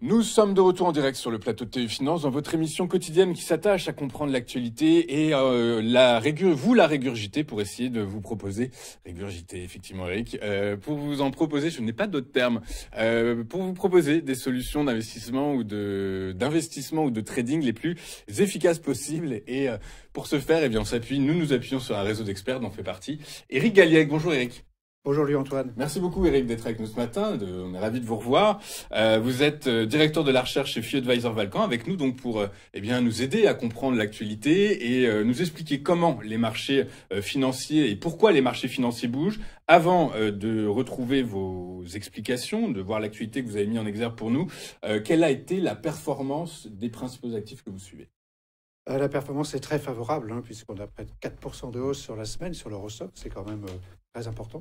Nous sommes de retour en direct sur le plateau de TU Finance dans votre émission quotidienne qui s'attache à comprendre l'actualité et vous la régurgiter pour essayer de vous proposer, régurgiter effectivement Eric, pour vous en proposer, je n'ai pas d'autres termes, pour vous proposer des solutions d'investissement ou de trading les plus efficaces possibles. Et pour ce faire, eh bien, nous nous appuyons sur un réseau d'experts dont fait partie Eric Galliec. Bonjour Eric. Bonjour Louis-Antoine. Merci beaucoup Eric d'être avec nous ce matin. On est ravis de vous revoir. Vous êtes directeur de la recherche chez FI Advisor Valcan avec nous donc pour nous aider à comprendre l'actualité et nous expliquer comment les marchés financiers et pourquoi les marchés financiers bougent. Avant de retrouver vos explications, de voir l'actualité que vous avez mis en exergue pour nous, quelle a été la performance des principaux actifs que vous suivez? La performance est très favorable puisqu'on a près de 4% de hausse sur la semaine sur l'Eurostoxx, c'est quand même très important.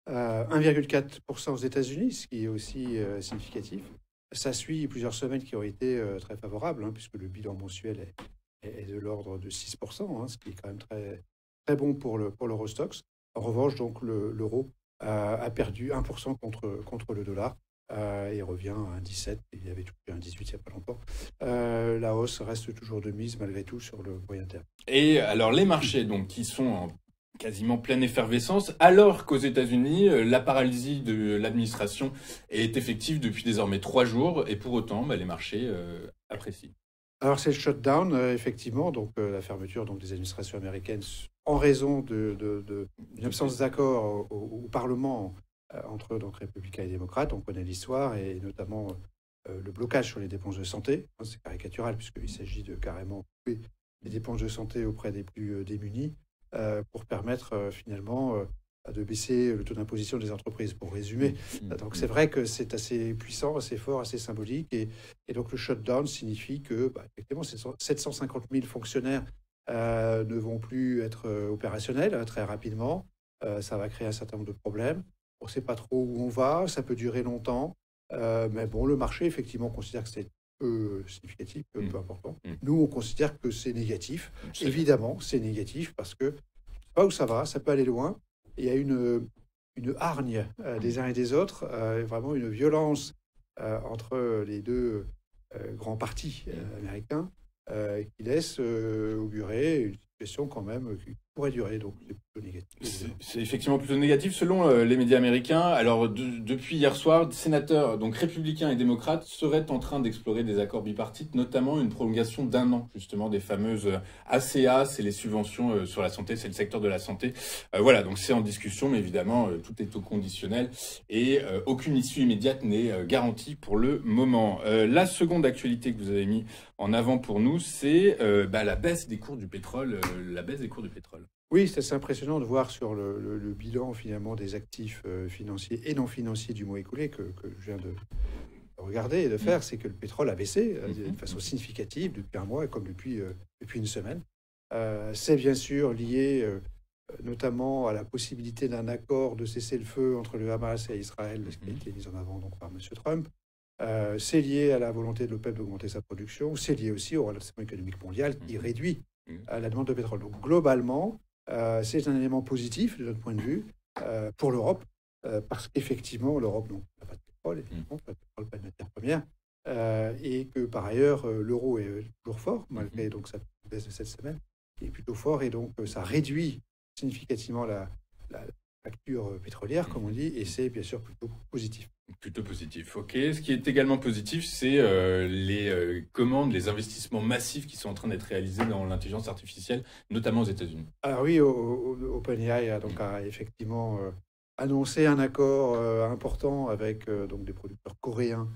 1,4% aux États-Unis, ce qui est aussi significatif. Ça suit plusieurs semaines qui ont été très favorables puisque le bilan mensuel est de l'ordre de 6%, ce qui est quand même très, très bon pour l'Eurostoxx. En revanche, donc l'euro a perdu 1% contre le dollar. Il revient à 1,17, il avait touché 1,18 il n'y a pas longtemps. La hausse reste toujours de mise malgré tout sur le moyen terme. Et alors les marchés donc qui sont en quasiment pleine effervescence, alors qu'aux États-Unis, la paralysie de l'administration est effective depuis désormais 3 jours, et pour autant, les marchés apprécient. Alors c'est le shutdown, effectivement, donc la fermeture des administrations américaines en raison d'une absence d'accord au Parlement entre républicains et démocrates. On connaît l'histoire et notamment le blocage sur les dépenses de santé. C'est caricatural puisqu'il s'agit de carrément couper les dépenses de santé auprès des plus démunis pour permettre finalement de baisser le taux d'imposition des entreprises, pour résumer. Donc c'est vrai que c'est assez puissant, assez fort, assez symbolique. Et donc le shutdown signifie que effectivement 750 000 fonctionnaires ne vont plus être opérationnels très rapidement. Ça va créer un certain nombre de problèmes. On ne sait pas trop où on va, ça peut durer longtemps. Mais bon, le marché, effectivement, considère que c'est peu significatif, peu important. Nous, on considère que c'est négatif. Évidemment, c'est négatif parce que je ne sais pas où ça va, ça peut aller loin. Il y a une hargne des uns et des autres, vraiment une violence entre les deux grands partis américains qui laisse augurer une situation quand même qui pourrait durer, donc c'est plutôt négatif. C'est effectivement plutôt négatif selon les médias américains. Alors depuis hier soir, sénateurs donc républicains et démocrates seraient en train d'explorer des accords bipartites, notamment une prolongation d'1 an justement des fameuses ACA, c'est les subventions sur la santé, c'est le secteur de la santé. Voilà, donc c'est en discussion, mais évidemment tout est au conditionnel et aucune issue immédiate n'est garantie pour le moment. La seconde actualité que vous avez mis en avant pour nous, c'est la baisse des cours du pétrole, Oui, c'est assez impressionnant de voir sur le bilan finalement des actifs financiers et non financiers du mois écoulé que je viens de regarder et de faire, c'est que le pétrole a baissé de façon significative depuis un mois, comme depuis une semaine. C'est bien sûr lié notamment à la possibilité d'un accord de cessez-le-feu entre le Hamas et Israël, ce qui a été mis en avant donc par M. Trump. C'est lié à la volonté de l'OPEP d'augmenter sa production. C'est lié aussi au ralentissement économique mondial qui réduit la demande de pétrole. Donc globalement, c'est un élément positif de notre point de vue pour l'Europe, parce qu'effectivement, l'Europe n'a pas de pétrole, évidemment, pas de pétrole, pas de matière première, et que par ailleurs, l'euro est toujours fort, malgré donc sa baisse de cette semaine, qui est plutôt fort, et donc ça réduit significativement la facture pétrolière, comme on dit, et c'est bien sûr plutôt positif. Plutôt positif, ok. Ce qui est également positif, c'est les commandes, les investissements massifs qui sont en train d'être réalisés dans l'intelligence artificielle, notamment aux États-Unis. Alors oui, OpenAI a effectivement annoncé un accord important avec donc des producteurs coréens,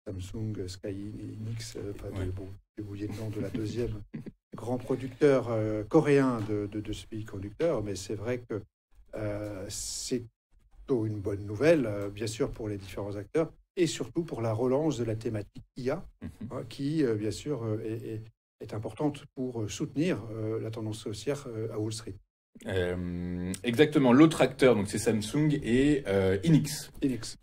Samsung, SkyEnix, j'ai oublié le nom de la deuxième grand producteur coréen de semi-conducteurs, mais c'est vrai que c'est plutôt une bonne nouvelle, bien sûr, pour les différents acteurs, et surtout pour la relance de la thématique IA, qui, bien sûr, est importante pour soutenir la tendance haussière à Wall Street. Exactement. L'autre acteur, donc c'est Samsung et Hynix.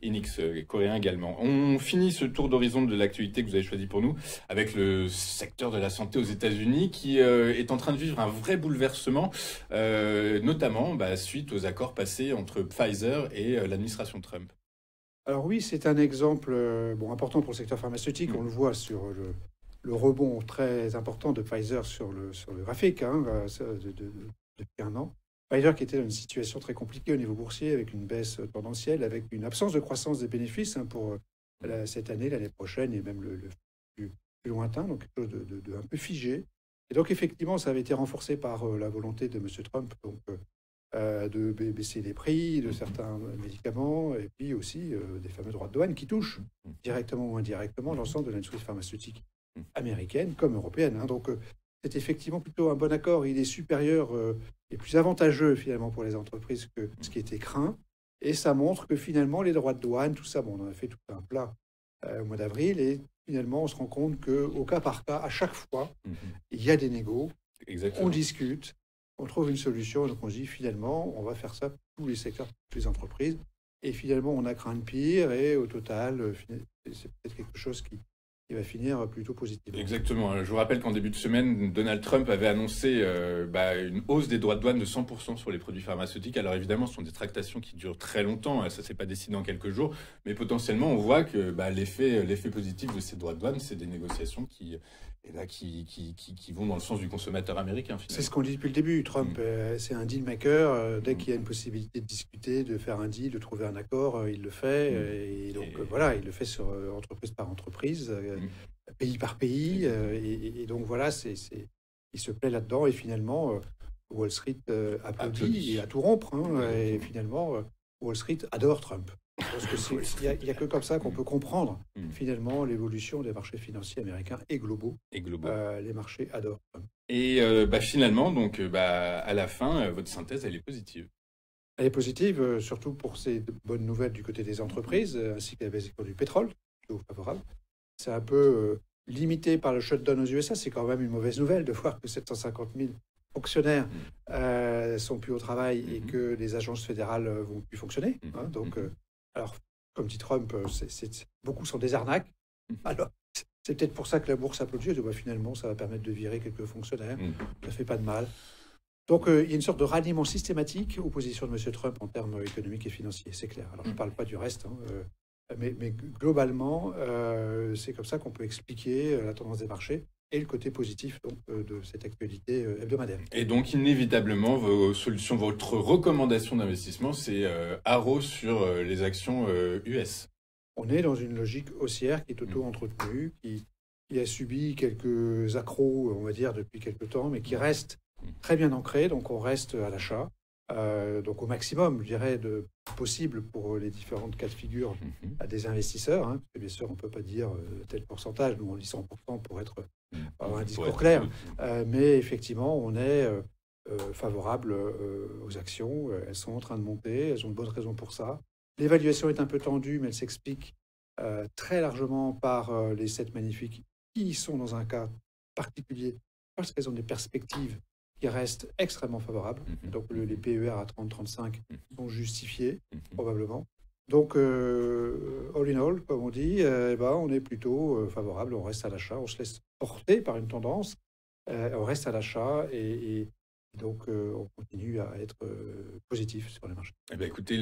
Hynix, coréen également. On finit ce tour d'horizon de l'actualité que vous avez choisi pour nous avec le secteur de la santé aux États-Unis qui est en train de vivre un vrai bouleversement, notamment suite aux accords passés entre Pfizer et l'administration Trump. Alors oui, c'est un exemple bon, important pour le secteur pharmaceutique. On le voit sur le rebond très important de Pfizer sur le graphique hein, depuis un an. Pfizer qui était dans une situation très compliquée au niveau boursier, avec une baisse tendancielle, avec une absence de croissance des bénéfices hein, pour cette année, l'année prochaine et même le plus lointain, donc quelque chose de un peu figé. Et donc effectivement, ça avait été renforcé par la volonté de M. Trump donc, de baisser les prix de certains médicaments et puis aussi des fameux droits de douane qui touchent directement ou indirectement l'ensemble de l'industrie pharmaceutique américaine comme européenne. Hein. Donc c'est effectivement plutôt un bon accord. Il est supérieur et plus avantageux finalement pour les entreprises que ce qui était craint. Et ça montre que finalement les droits de douane, tout ça, bon, on en a fait tout un plat au mois d'avril et finalement on se rend compte qu'au cas par cas, à chaque fois, il y a des négos, on discute, on trouve une solution, donc on se dit finalement, on va faire ça pour tous les secteurs, pour toutes les entreprises. Et finalement, on a craint le pire et au total, c'est peut-être quelque chose qui va finir plutôt positivement. Exactement. Je vous rappelle qu'en début de semaine, Donald Trump avait annoncé une hausse des droits de douane de 100% sur les produits pharmaceutiques. Alors évidemment, ce sont des tractations qui durent très longtemps. Ça ne s'est pas décidé en quelques jours. Mais potentiellement, on voit que l'effet positif de ces droits de douane, c'est des négociations qui vont dans le sens du consommateur américain. C'est ce qu'on dit depuis le début. Trump, c'est un deal maker. Dès qu'il y a une possibilité de discuter, de faire un deal, de trouver un accord, il le fait. Et donc voilà, il le fait sur entreprise par entreprise, pays par pays. Et donc voilà, il se plaît là-dedans. Et finalement, Wall Street applaudit et à tout rompre. Hein, et finalement, Wall Street adore Trump. Parce qu'il n'y a que comme ça qu'on peut comprendre finalement l'évolution des marchés financiers américains et globaux. Les marchés adorent. Et finalement, donc, à la fin, votre synthèse, elle est positive. Elle est positive, surtout pour ces bonnes nouvelles du côté des entreprises, ainsi que la baisse du pétrole, plutôt favorable. C'est un peu limité par le shutdown aux USA. C'est quand même une mauvaise nouvelle de voir que 750 000 fonctionnaires sont plus au travail et que les agences fédérales vont plus fonctionner. Hein, donc, alors, comme dit Trump, beaucoup sont des arnaques. Alors, c'est peut-être pour ça que la bourse applaudit. Finalement, ça va permettre de virer quelques fonctionnaires. Ça ne fait pas de mal. Donc, il y a une sorte de ralliement systématique aux positions de M. Trump en termes économiques et financiers, c'est clair. Alors, je ne parle pas du reste, hein, mais globalement, c'est comme ça qu'on peut expliquer la tendance des marchés et le côté positif donc, de cette actualité hebdomadaire. Et donc, inévitablement, vos solutions, votre recommandation d'investissement, c'est Arrow sur les actions US. On est dans une logique haussière qui est auto-entretenue, qui a subi quelques accros, on va dire, depuis quelques temps, mais qui reste très bien ancrée. Donc, on reste à l'achat. Donc, au maximum, je dirais, possible pour les différentes cas de figure à des investisseurs. Hein, parce que bien sûr, on ne peut pas dire tel pourcentage. Nous, on dit 100% pour avoir un discours clair. Mais effectivement, on est favorable aux actions. Elles sont en train de monter. Elles ont de bonnes raisons pour ça. L'évaluation est un peu tendue, mais elle s'explique très largement par les 7 magnifiques qui sont dans un cas particulier parce qu'elles ont des perspectives qui restent extrêmement favorables. Donc les PER à 30-35 sont justifiés, probablement. Donc, all in all, comme on dit, on est plutôt favorable, on reste à l'achat, on se laisse porter par une tendance, on reste à l'achat et donc on continue à être positif sur les marchés. Écoutez,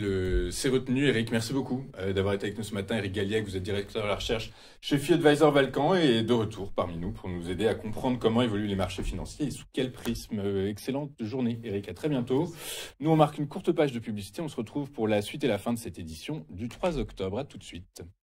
c'est retenu. Eric, merci beaucoup d'avoir été avec nous ce matin. Eric Galliac, vous êtes directeur de la recherche chez FI Advisor Valcan et de retour parmi nous pour nous aider à comprendre comment évoluent les marchés financiers et sous quel prisme. Excellente journée, Eric. À très bientôt. Nous, on marque une courte page de publicité. On se retrouve pour la suite et la fin de cette édition du 3 octobre. À tout de suite.